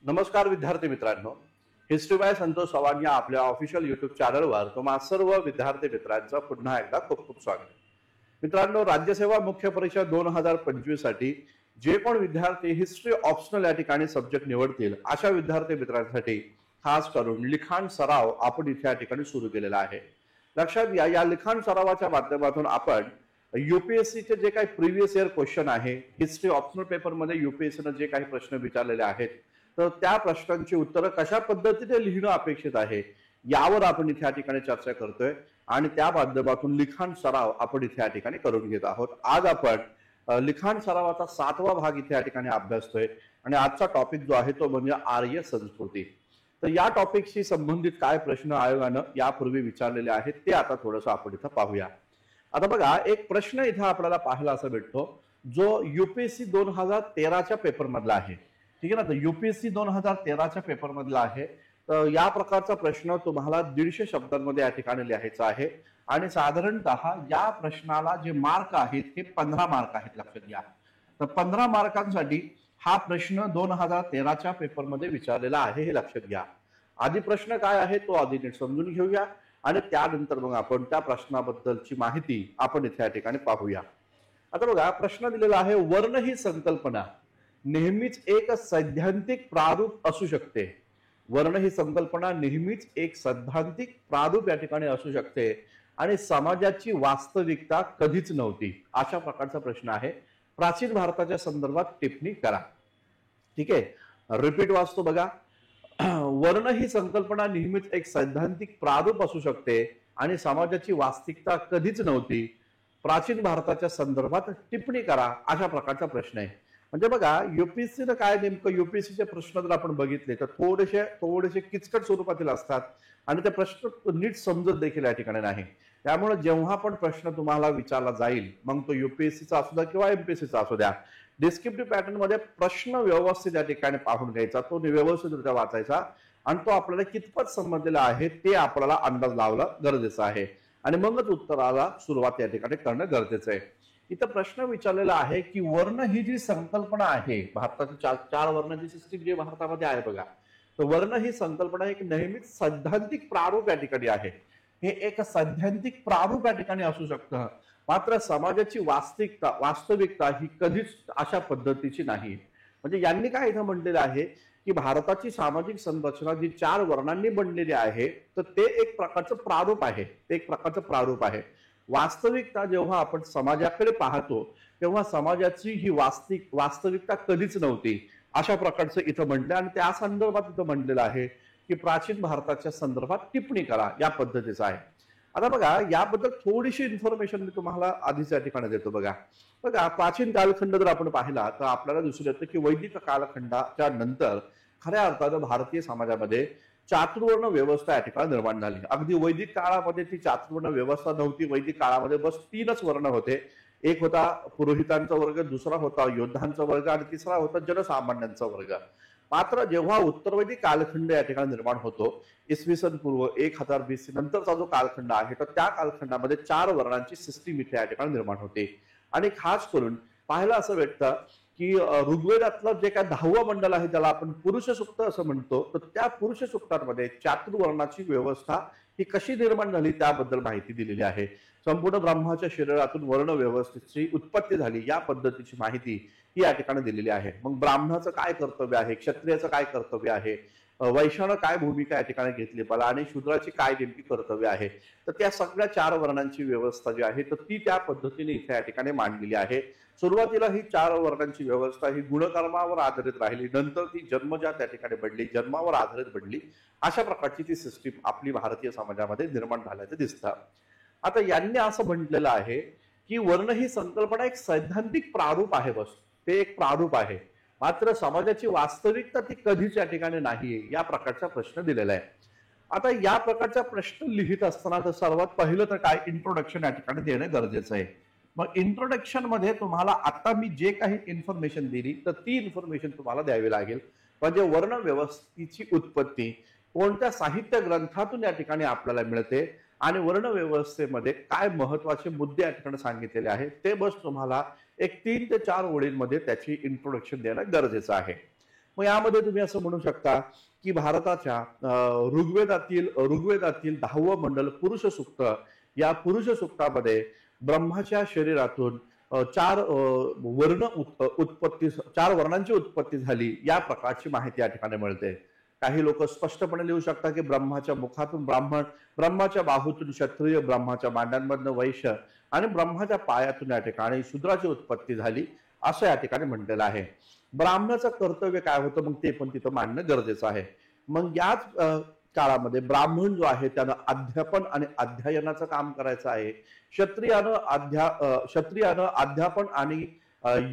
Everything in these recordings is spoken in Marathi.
नमस्कार विद्यार्थी मित्रांनो, हिस्ट्री बाय संतोष चव्हाण या आपल्या ऑफिशियल युट्यूब चॅनलवर तुम्हा सर्व विद्यार्थी मित्रांचं पुन्हा एकदा खूप खूप स्वागत. मित्रांनो, राज्यसेवा मुख्य परीक्षा 2025 साठी जे कोण विद्यार्थी हिस्ट्री ऑप्शनल या ठिकाणी सब्जेक्ट निवडतील अशा विद्यार्थी मित्रांसाठी खास करून लिखाण सराव आपण इथे या ठिकाणी सुरू केलेला आहे. लक्षात घ्या, या लिखाण सरावाच्या माध्यमातून आपण यूपीएससीचे जे काही प्रिव्हियस इयर क्वेश्चन आहे, हिस्ट्री ऑप्शनल पेपरमध्ये यूपीएससीने जे काही प्रश्न विचारलेले आहेत तर त्या प्रश्नांची उत्तरं कशा पद्धतीने लिहिणं अपेक्षित आहे यावर आपण इथे या ठिकाणी चर्चा करतोय आणि त्या माध्यमातून लिखाण सराव आपण इथे या ठिकाणी करून घेत आहोत. आज आपण लिखाण सरावाचा 7वा भाग इथे या ठिकाणी अभ्यासतोय आणि आजचा टॉपिक जो आहे तो म्हणजे आर्य संस्कृती. तर या टॉपिकशी संबंधित काय प्रश्न आयोगानं यापूर्वी विचारलेले आहेत ते आता थोडंसं आपण इथं पाहूया. आता बघा, एक प्रश्न इथं आपल्याला पाहायला असा भेटतो जो युपीएससी 2013च्या पेपर मधला आहे. ठीक आहे ना. तर युपीएससी 2013च्या पेपर मधला आहे. तर या प्रकारचा प्रश्न तुम्हाला 150 शब्दांमध्ये या ठिकाणी लिहायचा आहे आणि साधारणतः या प्रश्नाला जे मार्क आहेत हे 15 मार्क आहेत. लक्षात घ्या, तर 15 मार्कांसाठी हा प्रश्न 2013च्या पेपरमध्ये विचारलेला आहे, हे लक्षात घ्या. आधी प्रश्न काय आहे तो आधी नीट समजून घेऊया आणि त्यानंतर मग आपण त्या प्रश्नाबद्दलची माहिती आपण इथे या ठिकाणी पाहूया. आता बघा, प्रश्न दिलेला आहे, वर्ण ही संकल्पना नेहमीच एक सैद्धांतिक प्रारूप असू शकते. वर्ण ही संकल्पना नेहमीच एक सैद्धांतिक प्रारूप या ठिकाणी असू शकते आणि समाजाची वास्तविकता कधीच नव्हती. अशा प्रकारचा प्रश्न आहे. प्राचीन भारताच्या संदर्भात टिप्पणी करा. ठीक आहे, रिपीट वाचतो बघा. वर्ण ही संकल्पना नेहमीच एक सैद्धांतिक प्रारूप असू शकते आणि समाजाची वास्तविकता कधीच नव्हती. प्राचीन भारताच्या संदर्भात टिप्पणी करा. अशा प्रकारचा प्रश्न आहे. म्हणजे बघा, युपीएससीनं काय नेमकं युपीएससीचे प्रश्न जर आपण बघितले तर थोडेसे किचकट स्वरूपातील असतात आणि ते प्रश्न नीट समजत देखील या ठिकाणी नाही. त्यामुळे जेव्हा पण प्रश्न तुम्हाला विचारला जाईल, मग तो युपीएससीचा असू द्या किंवा एमपीएससीचा असू द्या, डिस्क्रिप्टिव्ह पॅटर्न मध्ये प्रश्न व्यवस्थित या ठिकाणी पाहून घ्यायचा, तो व्यवस्थितरित्या वाचायचा आणि तो आपल्याला कितपत समजलेला आहे ते आपल्याला अंदाज लावणं गरजेचं आहे आणि मगच उत्तराला सुरुवात या ठिकाणी करणं गरजेचं आहे. इथं प्रश्न विचारलेला आहे की वर्ण ही जी संकल्पना आहे, भारताची चार वर्णाची सिस्टीम जी भारतामध्ये आहे बघा, तर वर्ण ही संकल्पना एक नेहमीच सैद्धांतिक प्रारूप या ठिकाणी आहे. हे एक सैद्धांतिक प्रारूप या ठिकाणी असू शकतं, मात्र समाजाची वास्तविकता ही कधीच अशा पद्धतीची नाही. म्हणजे यांनी काय इथं म्हटलेलं आहे की भारताची सामाजिक संरचना जी 4 वर्णांनी बनलेली आहे तर ते एक प्रकारचं प्रारूप आहे. ते एक प्रकारचं प्रारूप आहे. वास्तविकता जेव्हा आपण समाजाकडे पाहतो तेव्हा समाजाची ही वास्तविकता कधीच नव्हती, अशा प्रकारचं इथं म्हटलं आणि त्या संदर्भात इथं म्हटलेलं आहे की प्राचीन भारताच्या संदर्भात टिप्पणी करा, या पद्धतीचं आहे. आता बघा, याबद्दल थोडीशी इन्फॉर्मेशन मी तुम्हाला आधीच या ठिकाणी देतो. बघा, प्राचीन कालखंड जर आपण पाहिला तर आपल्याला दिसून येतं की वैदिक कालखंडाच्या नंतर खऱ्या अर्थानं भारतीय समाजामध्ये चातुर्वर्ण व्यवस्था या ठिकाणी निर्माण झाली. अगदी वैदिक काळामध्ये ती चातुर्वर्ण व्यवस्था नव्हती. वैदिक काळामध्ये बस 3च वर्ण होते. एक होता पुरोहितांचा वर्ग, दुसरा होता योद्धांचा वर्ग आणि तिसरा होता जनसामान्यांचा वर्ग. मात्र जेव्हा उत्तरवैदिक कालखंड या ठिकाणी निर्माण होतो, इसवी सन पूर्व 1000 BC नंतरचा जो कालखंड आहे तर त्या कालखंडामध्ये 4 वर्णांची सिस्टीम इथे या ठिकाणी निर्माण होते आणि खास करून पाहायला असं भेटतं की ऋग्वेदातलं जे काय 10वं मंडल आहे त्याला आपण पुरुष सूक्त असं म्हणतो, तर त्या पुरुष सूक्तांमध्ये चातुर्वर्णाची व्यवस्था ही कशी निर्माण झाली त्याबद्दल माहिती दिलेली आहे. संपूर्ण ब्रह्माच्या शरीरातून वर्ण व्यवस्थेची उत्पत्ती झाली या पद्धतीची माहिती ही या ठिकाणी दिलेली आहे. मग ब्राह्मणाचं काय कर्तव्य आहे, क्षत्रियाचं काय कर्तव्य आहे, वैश्यानं काय भूमिका या ठिकाणी घेतली पाहिजे आणि शूद्राची काय नेमकी कर्तव्य आहे, तर त्या सगळ्या 4 वर्णांची व्यवस्था जी आहे तर ती त्या पद्धतीने इथे या ठिकाणी मांडलेली आहे. सुरुवातीला ही 4 वर्णांची व्यवस्था ही गुणकर्मावर आधारित राहिली, नंतर ती जन्मजात या ठिकाणी बनली, जन्मावर आधारित बनली. अशा प्रकारची ती सिस्टीम आपली भारतीय समाजामध्ये निर्माण झाल्याचं दिसतं. आता यांनी असं म्हटलेलं आहे की वर्ण ही संकल्पना एक सैद्धांतिक प्रारूप आहे. बस ते एक प्रारूप आहे, मात्र समाजाची वास्तविकता ती कधीच या ठिकाणी नाहीये, या प्रकारचा प्रश्न दिलेला आहे. आता या प्रकारचा प्रश्न लिहित असताना तर सर्वात पहिलं तर काय इंट्रोडक्शन या ठिकाणी देणं गरजेचं आहे. मग इंट्रोडक्शन मध्ये तुम्हाला आता मी जे काही इन्फॉर्मेशन दिली तर ती इन्फॉर्मेशन तुम्हाला द्यावी लागेल. म्हणजे वर्ण व्यवस्थेची उत्पत्ती कोणत्या साहित्य ग्रंथातून या ठिकाणी आपल्याला मिळते आणि वर्ण व्यवस्थेमध्ये काय महत्वाचे मुद्दे या ठिकाणी सांगितलेले आहेत ते बस तुम्हाला एक 3 ते 4 ओळींमध्ये त्याची इंट्रोडक्शन देणं गरजेचं आहे. मग यामध्ये तुम्ही असं म्हणू शकता की भारताच्या ऋग्वेदातील 10वं मंडल पुरुष सूक्त, या पुरुष सूक्तामध्ये ब्रह्माच्या शरीरातून चार वर्णांची उत्पत्ती झाली या प्रकारची माहिती या ठिकाणी मिळते. काही लोक स्पष्टपणे लिहू शकतात की ब्रह्माच्या मुखातून ब्राह्मण, ब्रह्माच्या बाहूतून क्षत्रिय, ब्रह्माच्या मांड्यांमधनं वैश्य आणि ब्रह्माच्या पायातून या ठिकाणी शूद्राची उत्पत्ती झाली असं या ठिकाणी म्हटलेलं आहे. ब्राह्मणाचं कर्तव्य काय होतं मग ते पण तिथं मांडणं गरजेचं आहे. मग याच काळामध्ये ब्राह्मण जो आहे त्यानं अध्यापन आणि अध्ययनाचं काम करायचं आहे. क्षत्रियानं अध्यापन आणि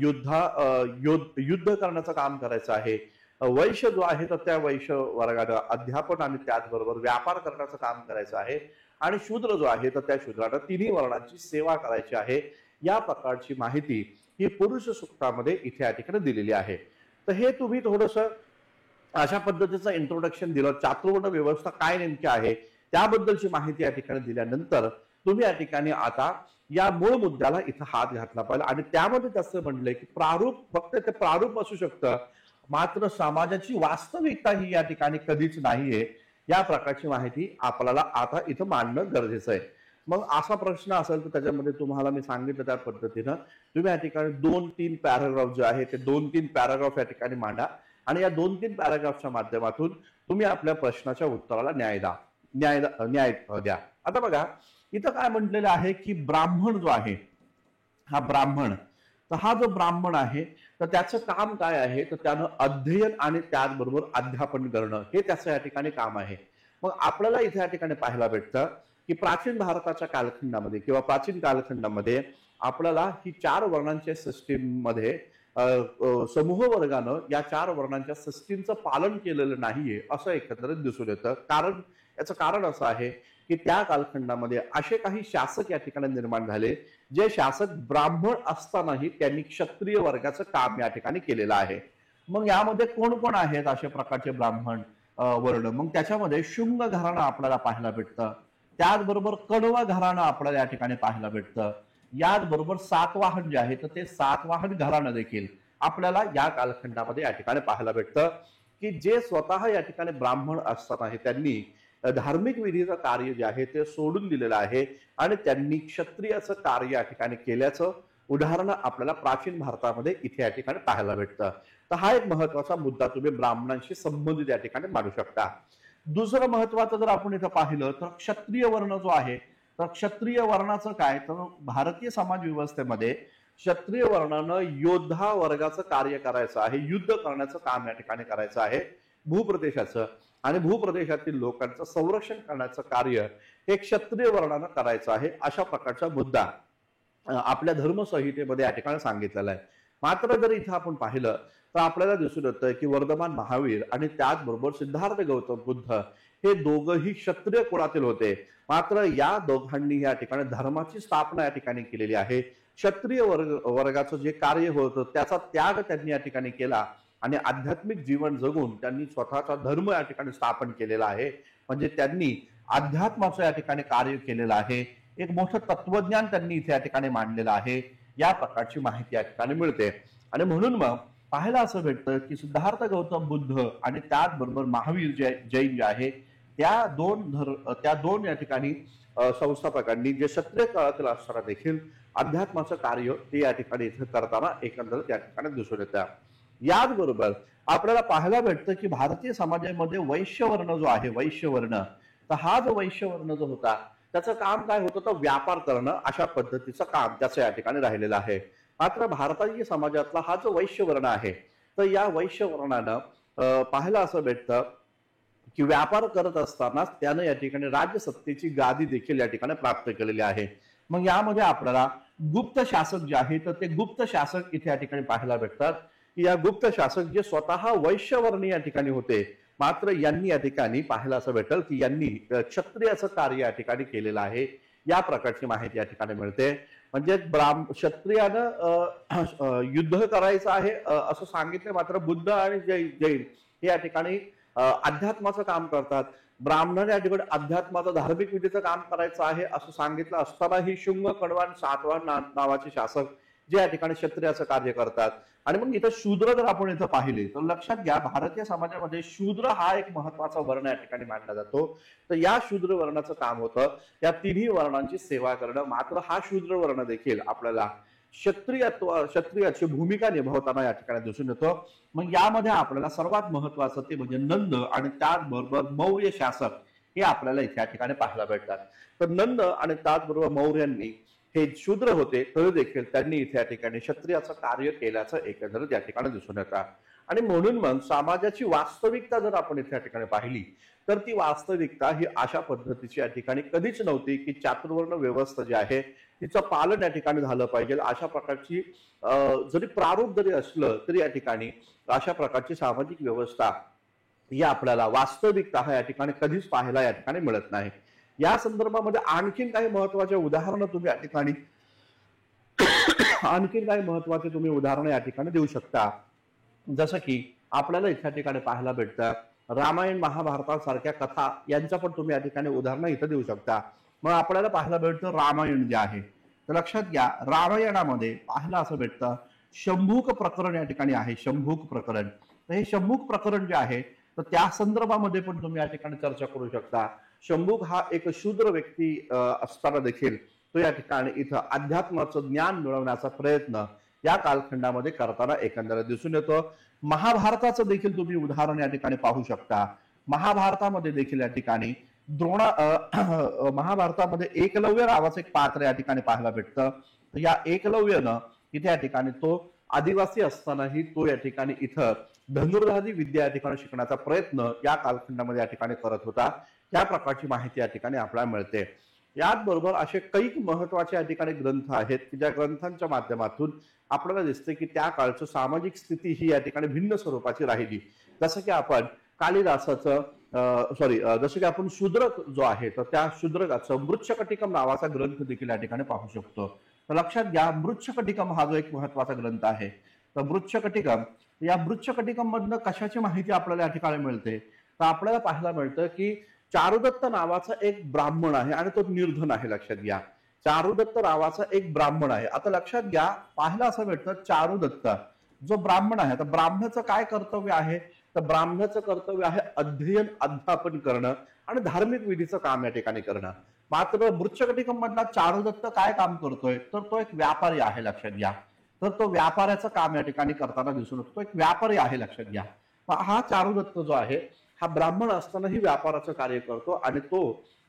युद्ध करण्याचं काम करायचं आहे. वैश्य जो आहे तर त्या वैश्य वर्गानं अध्यापन आणि त्याचबरोबर व्यापार करण्याचं काम करायचं आहे. आणि शूद्र जो आहे तर त्या शूद्रानं तिन्ही वर्णांची सेवा करायची आहे. या प्रकारची माहिती ही पुरुष सूक्तामध्ये इथे या ठिकाणी दिलेली आहे. तर हे तुम्ही थोडस अशा पद्धतीचं इंट्रोडक्शन दिलं. चातुर्वर्ण व्यवस्था काय नेमकी आहे त्याबद्दलची माहिती या ठिकाणी दिल्यानंतर तुम्ही या ठिकाणी आता या मूळ मुद्द्याला इथं हात घातला पाहिजे. आणि त्यामध्ये तसं म्हणलंय की प्रारूप फक्त ते प्रारूप असू शकतं, मात्र समाजाची वास्तविकता ही या ठिकाणी कधीच नाहीये. या प्रकारची माहिती आपल्याला आता इथं मांडणं गरजेचं आहे. मग असा प्रश्न असेल तर त्याच्यामध्ये तुम्हाला मी सांगितलं त्या पद्धतीनं तुम्ही या ठिकाणी 2-3 पॅराग्राफ जे आहे ते 2-3 पॅराग्राफ या ठिकाणी मांडा आणि या 2-3 पॅराग्राफच्या माध्यमातून तुम्ही आपल्या प्रश्नाच्या उत्तराला न्याय द्या. आता बघा इथं काय म्हटलेलं आहे की ब्राह्मण जो आहे हा ब्राह्मण, तर हा जो ब्राह्मण आहे तर त्याचं काम काय आहे तर त्यानं अध्ययन आणि त्याचबरोबर अध्यापन करणं हे त्याचं या ठिकाणी काम आहे. मग आपल्याला इथे या ठिकाणी पाहायला भेटतं की प्राचीन भारताच्या कालखंडामध्ये किंवा प्राचीन कालखंडामध्ये आपल्याला ही 4 वर्णांच्या सिस्टीम मध्ये समूह वर्गानं या 4 वर्णांच्या सिस्टीमचं पालन केलेलं नाहीये असं एकंदरीत दिसून येतं. याचं कारण असं आहे की त्या कालखंडामध्ये असे काही शासक या ठिकाणी निर्माण झाले जे शासक ब्राह्मण असतानाही त्यांनी क्षत्रिय वर्गाचं काम या ठिकाणी केलेलं आहे. मग यामध्ये कोण कोण आहेत अशा प्रकारचे ब्राह्मण वर्ण? मग त्याच्यामध्ये शुंग घराणं आपल्याला पाहायला भेटतं, त्याचबरोबर कण्व घराणं आपल्याला या ठिकाणी पाहायला भेटतं, याचबरोबर सातवाहन जे आहे तर ते सातवाहन घराणं देखील आपल्याला या कालखंडामध्ये या ठिकाणी पाहायला भेटतं की जे स्वतः या ठिकाणी ब्राह्मण असतानाही त्यांनी धार्मिक विधीचं कार्य जे आहे ते सोडून दिलेलं आहे आणि त्यांनी क्षत्रियाचं कार्य या ठिकाणी केल्याचं उदाहरण आपल्याला प्राचीन भारतामध्ये इथे या ठिकाणी पाहायला भेटतं. तर हा एक महत्वाचा मुद्दा तुम्ही ब्राह्मणांशी संबंधित या ठिकाणी मांडू शकता. दुसरं महत्वाचं जर आपण इथं पाहिलं तर क्षत्रिय वर्ण जो आहे तर क्षत्रिय वर्णाचं काय तर भारतीय समाज व्यवस्थेमध्ये क्षत्रिय वर्णानं योद्धा वर्गाचं कार्य करायचं आहे, युद्ध करण्याचं काम या ठिकाणी करायचं आहे भूप्रदेशाचं, आणि भूप्रदेशातील लोकांचं संरक्षण करण्याचं कार्य हे क्षत्रिय वर्णानं करायचं आहे. अशा प्रकारचा मुद्दा आपल्या धर्मसंहितेमध्ये या ठिकाणी सांगितलेला आहे. मात्र जर इथं आपण पाहिलं तर आपल्याला दिसून येतं की वर्धमान महावीर आणि त्याचबरोबर सिद्धार्थ गौतम बुद्ध हे दोघंही क्षत्रिय कुळातील होते. मात्र या दोघांनी या ठिकाणी धर्माची स्थापना या ठिकाणी केलेली आहे. क्षत्रिय वर्गाचं जे कार्य होतं त्याचा त्याग त्यांनी या ठिकाणी केला आणि आध्यात्मिक जीवन जगून त्यांनी स्वतःचा धर्म या ठिकाणी स्थापन केलेला आहे. म्हणजे त्यांनी अध्यात्माचं या ठिकाणी कार्य केलेलं आहे. एक मोठं तत्वज्ञान त्यांनी इथे या ठिकाणी मांडलेलं आहे. या प्रकारची माहिती या ठिकाणी मिळते. आणि म्हणून मग पाहायला असं भेटतं की सिद्धार्थ गौतम बुद्ध आणि त्याचबरोबर महावीर जैन जे आहे त्या दोन या ठिकाणी संस्थापकांनी जे क्षत्रिय काळातील असताना देखील अध्यात्माचं कार्य ते या ठिकाणी इथे करताना एकंदरीत या ठिकाणी दिसून येतं. याचबरोबर आपल्याला पाहायला भेटतं की भारतीय समाजामध्ये वैश्य वर्ण जो आहे, वैश्य वर्ण, तर हा जो वैश्य वर्ण जो होता त्याचं काम काय होतं तर व्यापार करणं अशा पद्धतीचं काम त्याचं या ठिकाणी राहिलेलं आहे. मात्र भारतीय समाजातला हा जो वैश्य वर्ण आहे तर या वैश्य वर्णानं पाहायला असं भेटतं की व्यापार करत असताना त्यानं या ठिकाणी राज्यसत्तेची गादी देखील या ठिकाणी प्राप्त केलेली आहे. मग यामध्ये आपल्याला गुप्त शासक जे आहे तर ते गुप्त शासक इथे या ठिकाणी पाहायला भेटतात की या गुप्त शासक जे स्वतः वैश्यवर्णी या ठिकाणी होते, मात्र यांनी या ठिकाणी पाहायला असं भेटल की यांनी क्षत्रियाचं कार्य या ठिकाणी केलेलं आहे. या प्रकारची माहिती या ठिकाणी मिळते. म्हणजे क्षत्रियानं युद्ध करायचं आहे असं सांगितलं, मात्र बुद्ध आणि जैन हे या ठिकाणी अध्यात्माचं काम करतात. ब्राह्मण या ठिकाणी अध्यात्माचं धार्मिक विधीचं काम करायचं आहे असं सांगितलं असतानाही शुंग, कण्व आणि सातवाहन नावाचे शासक जे या ठिकाणी क्षत्रियाचं कार्य करतात. आणि मग इथं शूद्र जर आपण इथं पाहिले तर लक्षात घ्या, भारतीय समाजामध्ये शूद्र हा एक महत्वाचा वर्ण या ठिकाणी मानला जातो. तर या शूद्र वर्णाचं काम होतं या तिन्ही वर्णांची सेवा करणं. मात्र हा शूद्र वर्ण देखील आपल्याला क्षत्रियाची भूमिका निभावताना या ठिकाणी दिसून येतो. मग यामध्ये आपल्याला सर्वात महत्वाचं ते म्हणजे नंद आणि त्याचबरोबर मौर्य शासक हे आपल्याला इथे या ठिकाणी पाहायला भेटतात. तर नंद आणि त्याचबरोबर मौर्यांनी हे शूद्र होते तरी देखील त्यांनी इथे या ठिकाणी क्षत्रियाचं कार्य केल्याचं एकंदरीत या ठिकाणी दिसून येतं. आणि म्हणून मग समाजाची वास्तविकता जर आपण इथे या ठिकाणी पाहिली तर ती वास्तविकता ही अशा पद्धतीची या ठिकाणी कधीच नव्हती की चातुर्वर्ण व्यवस्था जी आहे तिचं पालन या ठिकाणी झालं पाहिजे. अशा प्रकारची जरी प्रारूप जरी असलं तरी या ठिकाणी अशा प्रकारची सामाजिक व्यवस्था ही आपल्याला वास्तविकता हा या ठिकाणी कधीच पाहायला या ठिकाणी मिळत नाही. या संदर्भामध्ये आणखीन काही महत्वाचे उदाहरणं तुम्ही या ठिकाणी आणखीन काही महत्वाचे तुम्ही उदाहरणं या ठिकाणी देऊ शकता. जसं की आपल्याला इथल्या ठिकाणी पाहायला भेटतं रामायण महाभारतासारख्या कथा यांच्या पण तुम्ही या ठिकाणी उदाहरणं इथं देऊ शकता. मग आपल्याला पाहायला भेटतं रामायण जे आहे तर लक्षात घ्या, रामायणामध्ये पाहायला असं भेटतं शंभूक प्रकरण या ठिकाणी आहे. शंभूक प्रकरण, तर हे शंभूक प्रकरण जे आहे तर त्या संदर्भामध्ये पण तुम्ही या ठिकाणी चर्चा करू शकता. शंभूक हा एक शूद्र व्यक्ती असताना देखील तो या ठिकाणी इथं अध्यात्माचं ज्ञान मिळवण्याचा प्रयत्न या कालखंडामध्ये करताना एकंदरीत दिसून येतो. महाभारताचं देखील तुम्ही उदाहरण या ठिकाणी पाहू शकता. महाभारतामध्ये देखील या ठिकाणी महाभारतामध्ये एकलव्य नावाचं एक पात्र या ठिकाणी पाहायला भेटतं. या एकलव्यनं इथे या ठिकाणी तो आदिवासी असतानाही तो या ठिकाणी इथं धनुर्धारी विद्या या ठिकाणी शिकण्याचा प्रयत्न या कालखंडामध्ये या ठिकाणी करत होता. त्या प्रकारची माहिती या ठिकाणी आपल्याला मिळते. याचबरोबर असे काही महत्वाचे या ठिकाणी ग्रंथ आहेत की ज्या ग्रंथांच्या माध्यमातून आपल्याला दिसते की त्या काळचं सामाजिक स्थिती ही या ठिकाणी भिन्न स्वरूपाची राहिली. जसं की आपण कालिदासाचं जसं की आपण शूद्रक जो आहे तर त्या शूद्रकाचं मृच्छकटिकम नावाचा ग्रंथ देखील या ठिकाणी पाहू शकतो. तर लक्षात घ्या, मृच्छकटिकम हा जो एक महत्वाचा ग्रंथ आहे तर मृच्छकटिकम, या मृच्छकटिकम मधनं कशाची माहिती आपल्याला या ठिकाणी मिळते तर आपल्याला पाहायला मिळतं की चारुदत्त नावाचा एक ब्राह्मण आहे आणि तो निर्धन आहे. लक्षात घ्या, चारुदत्त नावाचा एक ब्राह्मण आहे. आता लक्षात घ्या, पाहिलं असं भेटतं चारुदत्त जो ब्राह्मण आहे तर ब्राह्मणाचं काय कर्तव्य आहे तर ब्राह्मणाचं कर्तव्य आहे अध्ययन अध्यापन करणं आणि धार्मिक विधीचं काम या ठिकाणी करणं. मात्र मृच्छकटिकम मधला चारुदत्त काय काम करतोय तर तो एक व्यापारी आहे. लक्षात घ्या, तर तो व्यापाऱ्याचं काम या ठिकाणी करताना दिसून येतो. तो एक व्यापारी आहे. लक्षात घ्या, हा चारुदत्त जो आहे हा ब्राह्मण असतानाही व्यापाराचं कार्य करतो आणि तो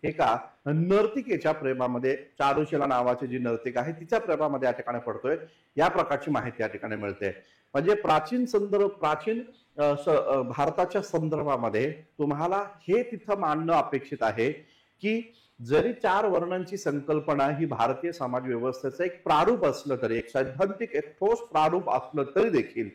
एका नर्तिकेच्या प्रेमामध्ये, चारुशिला नावाची जी नर्तिक आहे तिच्या प्रेमामध्ये या ठिकाणी पडतोय. या प्रकारची माहिती या ठिकाणी मिळते. म्हणजे प्राचीन भारताच्या संदर्भामध्ये तुम्हाला हे तिथं मानणं अपेक्षित आहे की जरी चार वर्णांची संकल्पना ही भारतीय समाज व्यवस्थेचं एक प्रारूप असलं तरी, एक सैद्धांतिक एक ठोस प्रारूप असलं तरी देखील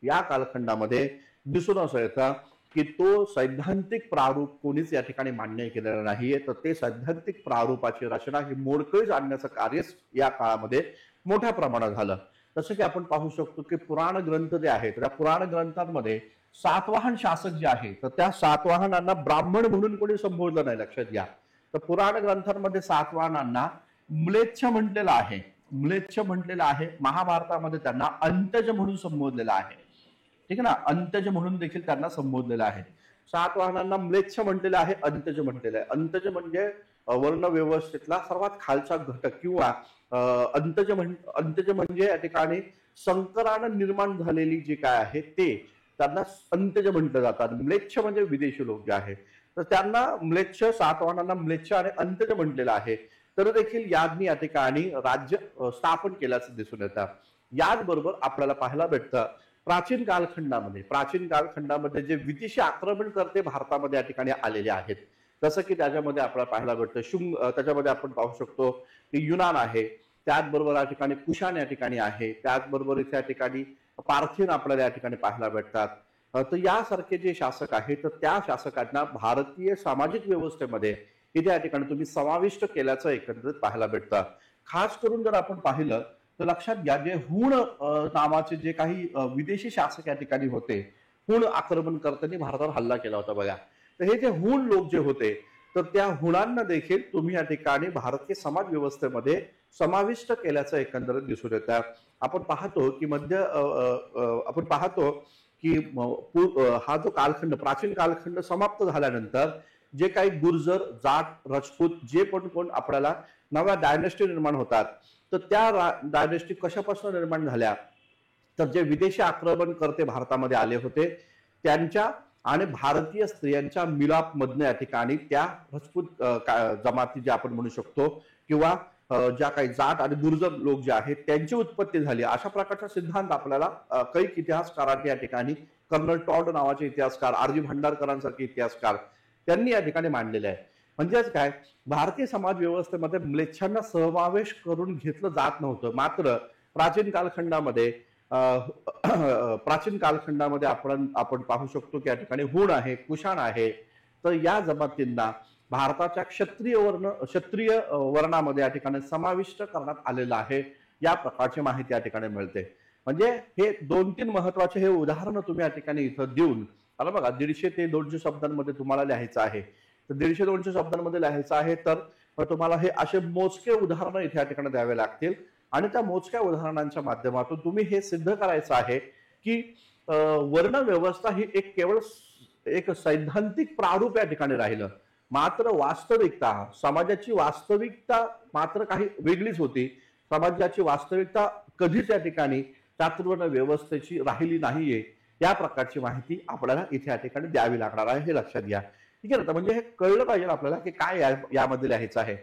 या कालखंडामध्ये दिसून असं येतं की तो सैद्धांतिक प्रारूप कोणीच या ठिकाणी मान्य केलेलं नाहीये. तर ते सैद्धांतिक प्रारूपाची रचना ही मोडकळीस आणण्याचं कार्य या काळामध्ये मोठ्या प्रमाणात झालं. जसं की आपण पाहू शकतो की पुराण ग्रंथ जे आहेत त्या पुराण ग्रंथांमध्ये सातवाहन शासक जे आहे तर त्या सातवाहनांना ब्राह्मण म्हणून कोणी संबोधलं नाही. लक्षात घ्या, तर पुराण ग्रंथांमध्ये सातवाहनांना म्लेच्छ म्हटलेलं आहे. म्लेच्छ म्हटलेलं आहे. महाभारतामध्ये त्यांना अंतज म्हणून संबोधलेलं आहे. ठीक आहे ना, अंतज म्हणून देखील त्यांना संबोधलेलं आहे. सातवाहनांना म्लेच्छ म्हटलेलं आहे, अंतज म्हटलेलं आहे. अंतज म्हणजे वर्ण व्यवस्थेतला सर्वात खालचा घटक किंवा अंतज म्हणजे या ठिकाणी संकरानं निर्माण झालेली जी काय आहे ते त्यांना अंतज म्हटलं जातात. म्लेच्छ म्हणजे विदेशी लोक जे आहे तर त्यांना म्लेच्छ, सातवाहनांना म्लेच्छ आणि अंतज म्हटलेलं आहे. तर देखील यांनी या ठिकाणी राज्य स्थापन केल्याचं दिसून येतं. याचबरोबर आपल्याला पाहायला भेटतं प्राचीन कालखंडामध्ये जे विदेशी आक्रमणकर्ते भारतामध्ये या ठिकाणी आलेले आहेत. जसं की त्याच्यामध्ये आपल्याला पाहायला भेटतं त्याच्यामध्ये आपण पाहू शकतो की युनान आहे, त्याचबरोबर या ठिकाणी कुशाण या ठिकाणी आहे, त्याचबरोबर इथे या ठिकाणी पार्थियन आपल्याला या ठिकाणी पाहायला भेटतात. तर यासारखे जे शासक आहेत तर त्या शासकांना भारतीय सामाजिक व्यवस्थेमध्ये इथे या ठिकाणी तुम्ही समाविष्ट केल्याचं एकंदरीत पाहायला भेटतं. खास करून जर आपण पाहिलं तर लक्षात घ्या, जे हुण नावाचे जे काही विदेशी शासक या ठिकाणी होते, हुण आक्रमणकर्त्यांनी भारतावर हल्ला केला होता बघा. तर हे जे हुण लोक जे होते तर त्या हुणांना देखील तुम्ही या ठिकाणी भारतीय समाज व्यवस्थेमध्ये समाविष्ट केल्याचं एकंदरीत दिसून येतं. आपण पाहतो की आपण पाहतो की हा जो कालखंड, प्राचीन कालखंड समाप्त झाल्यानंतर जे काही गुर्जर, जाट, राजपूत जे पण कोण आपल्याला नव्या डायनेस्टी निर्माण होतात, तर त्या डायनेस्टी कशापासून निर्माण झाल्या, तर जे विदेशी आक्रमणकर्ते भारतामध्ये आले होते त्यांच्या आणि भारतीय स्त्रियांच्या मिलाप मधनं या ठिकाणी त्या राजपूत जमाती जे आपण म्हणू शकतो किंवा ज्या काही जाट आणि गुर्जर लोक जे आहेत त्यांची उत्पत्ती झाली, अशा प्रकारचा सिद्धांत आपल्याला कैक इतिहासकारांनी या ठिकाणी, कर्नल टॉड नावाचे इतिहासकार, आर जी भंडारकरांसारखे इतिहासकार त्यांनी या ठिकाणी मांडलेले आहे. म्हणजेच काय, भारतीय समाज व्यवस्थेमध्ये म्लेच्छांना समावेश करून घेतलं जात नव्हतं. मात्र प्राचीन कालखंडामध्ये प्राचीन कालखंडामध्ये आपण पाहू शकतो की या ठिकाणी हुण आहे, कुशाण आहे, तर या जमातींना भारताच्या क्षत्रिय वर्णामध्ये या ठिकाणी समाविष्ट करण्यात आलेलं आहे. या प्रकारची माहिती या ठिकाणी मिळते. म्हणजे हे 2-3 महत्वाचे हे उदाहरण तुम्ही या ठिकाणी इथं देऊन, आता बघा 150 ते 200 शब्दांमध्ये तुम्हाला लिहायचं आहे, तर 150-200 शब्दांमध्ये लिहायचं आहे, तर तुम्हाला हे असे मोजके उदाहरणं इथे या ठिकाणी द्यावे लागतील. आणि त्या मोजक्या उदाहरणांच्या माध्यमातून तुम्ही हे सिद्ध करायचं आहे की वर्ण व्यवस्था ही केवळ एक सैद्धांतिक प्रारूप या ठिकाणी राहिलं, मात्र वास्तविकता, समाजाची वास्तविकता मात्र काही वेगळीच होती. समाजाची वास्तविकता कधीच या ठिकाणी चातुर्वर्ण व्यवस्थेची राहिली नाहीये. या प्रकारची माहिती आपल्याला इथे या ठिकाणी द्यावी लागणार आहे, हे लक्षात घ्या. ठीक आहे ना. म्हणजे हे कळलं पाहिजे आपल्याला की काय यामध्ये लिहायचं आहे.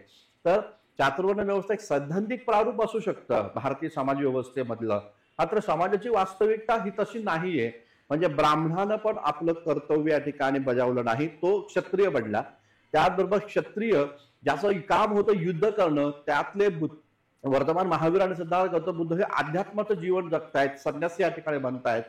तर चातुर्वर्ण व्यवस्था एक सैद्धांतिक प्रारूप असू शकतं भारतीय समाज व्यवस्थेमधलं, मात्र समाजाची वास्तविकता ही तशी नाहीये. म्हणजे ब्राह्मणानं पण आपलं कर्तव्य या ठिकाणी बजावलं नाही, तो क्षत्रिय बनला. त्याचबरोबर क्षत्रिय ज्याचं काम होतं युद्ध करणं, त्यातले वर्तमान महावीर आणि सिद्धार्थ गौतम बुद्ध हे अध्यात्माचं जीवन जगतायत, संन्यासी या ठिकाणी बनतायत.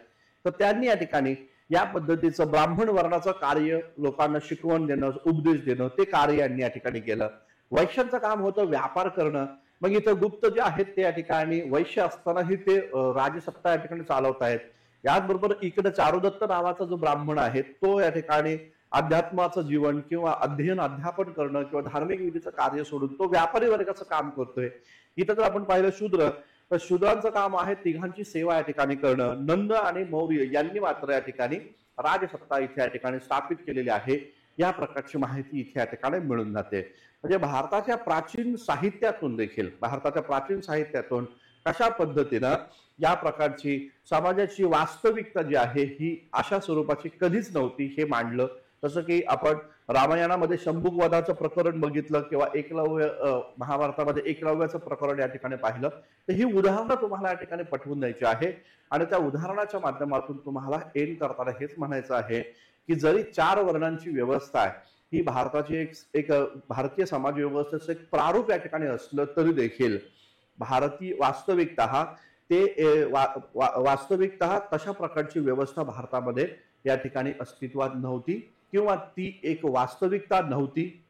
तर त्यांनी या ठिकाणी या पद्धतीचं ब्राह्मण वर्णाचं कार्य, लोकांना शिकवण देणं, उपदेश देणं, ते कार्य यांनी या ठिकाणी केलं. वैश्यांचं काम होतं व्यापार करणं. मग इथं गुप्त जे आहेत ते या ठिकाणी वैश्य असतानाही ते राजसत्ता या ठिकाणी चालवत आहेत. याचबरोबर इकडे चारुदत्त नावाचा जो ब्राह्मण आहे तो या ठिकाणी अध्यात्माचं जीवन किंवा अध्यापन करणं किंवा धार्मिक विधीचं कार्य सोडून तो व्यापारी वर्गाचं काम करतोय. इथं जर आपण पाहिलं शूद्र, तर शूद्रांचं काम आहे तिघांची सेवा या ठिकाणी करणं. नंद आणि मौर्य यांनी मात्र या ठिकाणी राजसत्ता इथे या ठिकाणी स्थापित केलेली आहे. या प्रकारची माहिती इथे या ठिकाणी मिळून जाते. म्हणजे भारताच्या प्राचीन साहित्यातून कशा पद्धतीनं या प्रकारची समाजाची वास्तविकता जी आहे ही अशा स्वरूपाची कधीच नव्हती हे मांडलं. जसं की आपण रामायणामध्ये शंभुक वधाचं प्रकरण बघितलं किंवा महाभारतामध्ये एकलव्याचं प्रकरण या ठिकाणी पाहिलं, तर ही उदाहरणं तुम्हाला या ठिकाणी पटवून द्यायची आहे. आणि त्या उदाहरणाच्या माध्यमातून तुम्हाला एंड करताना हेच म्हणायचं आहे की जरी 4 वर्णांची व्यवस्था आहे ही भारताची एक भारतीय समाज व्यवस्थेचं एक प्रारूप या ठिकाणी असलं तरी देखील भारतीय वास्तविकता तशा प्रकारची व्यवस्था भारतामध्ये या ठिकाणी अस्तित्वात नव्हती किंवा ती एक वास्तविकता नव्हती.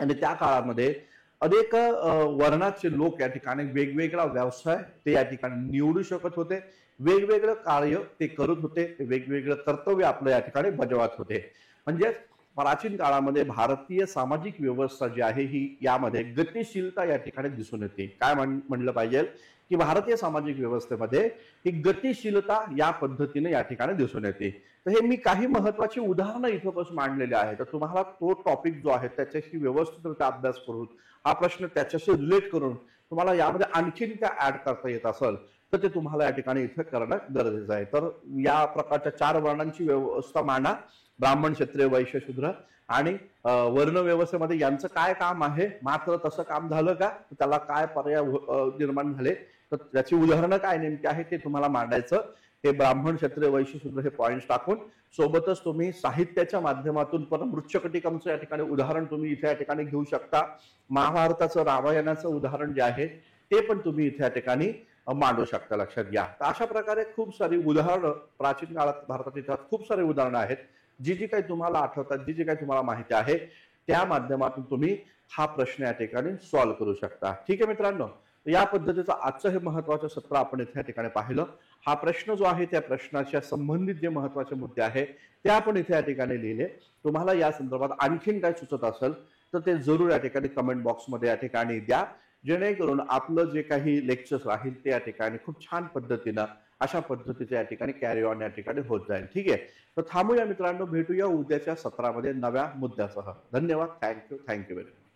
आणि त्या काळामध्ये अनेक वर्णाचे लोक या ठिकाणी वेगवेगळा व्यवसाय ते या ठिकाणी निवडू शकत होते, वेगवेगळं कार्य ते करत होते, वेगवेगळं कर्तव्य आपलं या ठिकाणी बजावत होते. म्हणजे प्राचीन काळामध्ये भारतीय सामाजिक व्यवस्था जी आहे ही यामध्ये गतिशीलता या ठिकाणी दिसून येते. काय म्हणलं पाहिजे की भारतीय सामाजिक व्यवस्थेमध्ये ही गतिशीलता या पद्धतीने या ठिकाणी दिसून येते. तर हे मी काही महत्वाची उदाहरणं इथं बस मांडलेले आहे. तर तुम्हाला तो टॉपिक जो आहे त्याच्याशी व्यवस्थित अभ्यास करून हा प्रश्न त्याच्याशी रिलेट करून तुम्हाला यामध्ये आणखीन काय ऍड करता येत असेल तर ते तुम्हाला या ठिकाणी इथे करणं गरजेचं आहे. तर या प्रकारच्या 4 वर्णांची व्यवस्था मांडा, ब्राह्मण, क्षत्रिय, वैश्य, शूद्र. आणि वर्ण व्यवस्थेमध्ये यांचं काय काम आहे, मात्र तसं काम झालं का, त्याला काय पर्याय निर्माण झाले, तर त्याची उदाहरणं काय नेमकी आहे ते तुम्हाला मांडायचं. हे ब्राह्मण, क्षत्रिय, वैश्य, शूद्र हे पॉइंट्स टाकून सोबतच तुम्ही साहित्याच्या माध्यमातून पण मृच्छकटिकमचं या ठिकाणी उदाहरण तुम्ही इथे या ठिकाणी घेऊ शकता. महाभारताचं, रामायणाचं उदाहरण जे आहे ते पण तुम्ही इथे या ठिकाणी मांडू शकता. लक्षात घ्या. तर अशा प्रकारे खूप सारी उदाहरणं प्राचीन काळात भारतात इतिहासात खूप सारे उदाहरणं आहेत. जी काही तुम्हाला आठवतात, जी काही तुम्हाला माहिती आहे त्या माध्यमातून तुम्ही हा प्रश्न या ठिकाणी सॉल्व्ह करू शकता. ठीक आहे मित्रांनो. या पद्धतीचं आजचं हे महत्वाचं सत्र आपण इथे या ठिकाणी पाहिलं. हा प्रश्न जो आहे त्या प्रश्नाच्या संबंधित जे महत्वाचे मुद्दे आहेत ते आपण इथे या ठिकाणी लिहिले. तुम्हाला या संदर्भात आणखीन काय सुचत असेल तर ते जरूर या ठिकाणी कमेंट बॉक्समध्ये या ठिकाणी द्या. जेणेकरून आपलं जे काही लेक्चर्स राहील ते या ठिकाणी खूप छान पद्धतीनं अशा पद्धतीचे या ठिकाणी कॅरी ऑन या ठिकाणी होत जाईल. ठीक आहे, तर थांबूया मित्रांनो, भेटूया उद्याच्या सत्रामध्ये नव्या मुद्द्यासह. धन्यवाद. Thank you very much.